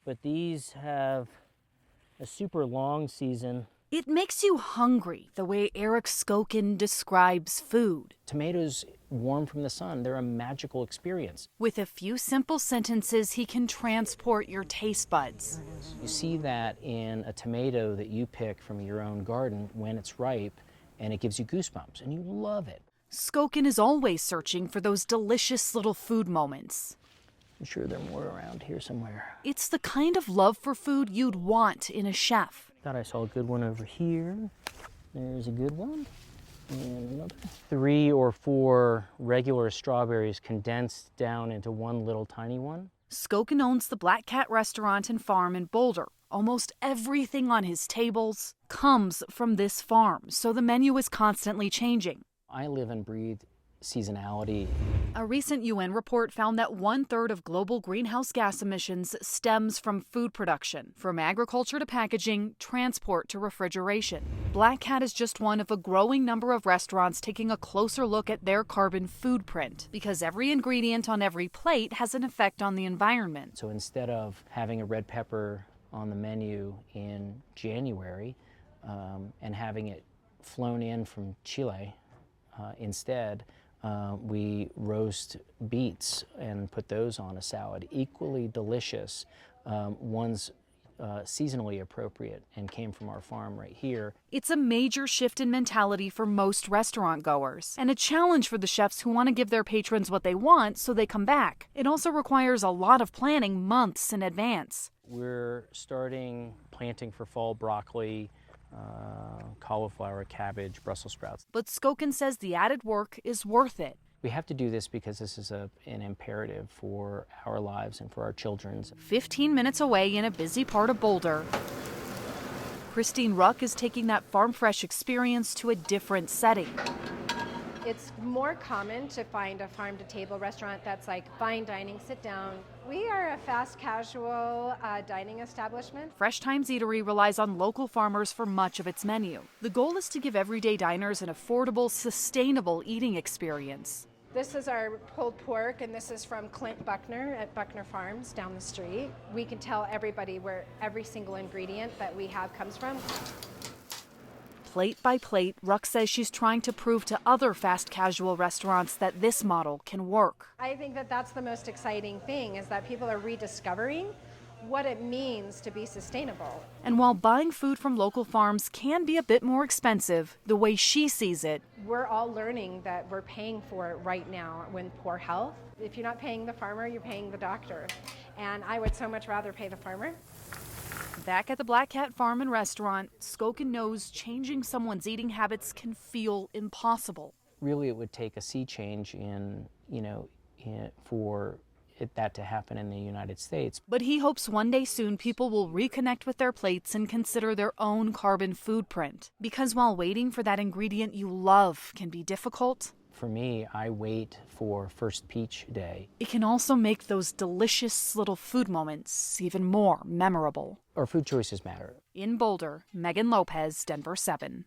but these have a super long season. It makes you hungry, the way Eric Skokin describes food. Tomatoes warm from the sun, they're a magical experience. With a few simple sentences, he can transport your taste buds. You see that in a tomato that you pick from your own garden when it's ripe, and it gives you goosebumps, and you love it. Skokin is always searching for those delicious little food moments. I'm sure there are more around here somewhere. It's the kind of love for food you'd want in a chef. Thought I saw a good one over here. There's a good one. And another. 3 or 4 regular strawberries condensed down into one little tiny one. Skokin owns the Black Cat restaurant and farm in Boulder. Almost everything on his tables comes from this farm, so the menu is constantly changing. I live and breathe seasonality. A recent UN report found that 1/3 of global greenhouse gas emissions stems from food production, from agriculture to packaging, transport to refrigeration. Black Cat is just one of a growing number of restaurants taking a closer look at their carbon footprint, because every ingredient on every plate has an effect on the environment. So instead of having a red pepper on the menu in January and having it flown in from Chile, instead, we roast beets and put those on a salad. Equally delicious. One's seasonally appropriate and came from our farm right here. It's a major shift in mentality for most restaurant goers, and a challenge for the chefs who want to give their patrons what they want so they come back. It also requires a lot of planning months in advance. We're starting planting for fall broccoli, cauliflower, cabbage, Brussels sprouts. But Skokin says the added work is worth it. We have to do this because this is an imperative for our lives and for our children's. 15 minutes away in a busy part of Boulder, Christine Ruck is taking that farm fresh experience to a different setting. It's more common to find a farm-to-table restaurant that's like fine dining, sit down. We are a fast casual dining establishment. Fresh Times Eatery relies on local farmers for much of its menu. The goal is to give everyday diners an affordable, sustainable eating experience. This is our pulled pork, and this is from Clint Buckner at Buckner Farms down the street. We can tell everybody where every single ingredient that we have comes from. Plate by plate, Ruck says she's trying to prove to other fast casual restaurants that this model can work. I think that that's the most exciting thing, is that people are rediscovering what it means to be sustainable. And while buying food from local farms can be a bit more expensive, the way she sees it, we're all learning that we're paying for it right now with poor health. If you're not paying the farmer, you're paying the doctor. And I would so much rather pay the farmer. Back at the Black Cat Farm and Restaurant, Skokin knows changing someone's eating habits can feel impossible. Really, it would take a sea change for that to happen in the United States. But he hopes one day soon people will reconnect with their plates and consider their own carbon footprint. Because while waiting for that ingredient you love can be difficult, for me, I wait for First Peach Day. It can also make those delicious little food moments even more memorable. Our food choices matter. In Boulder, Megan Lopez, Denver 7.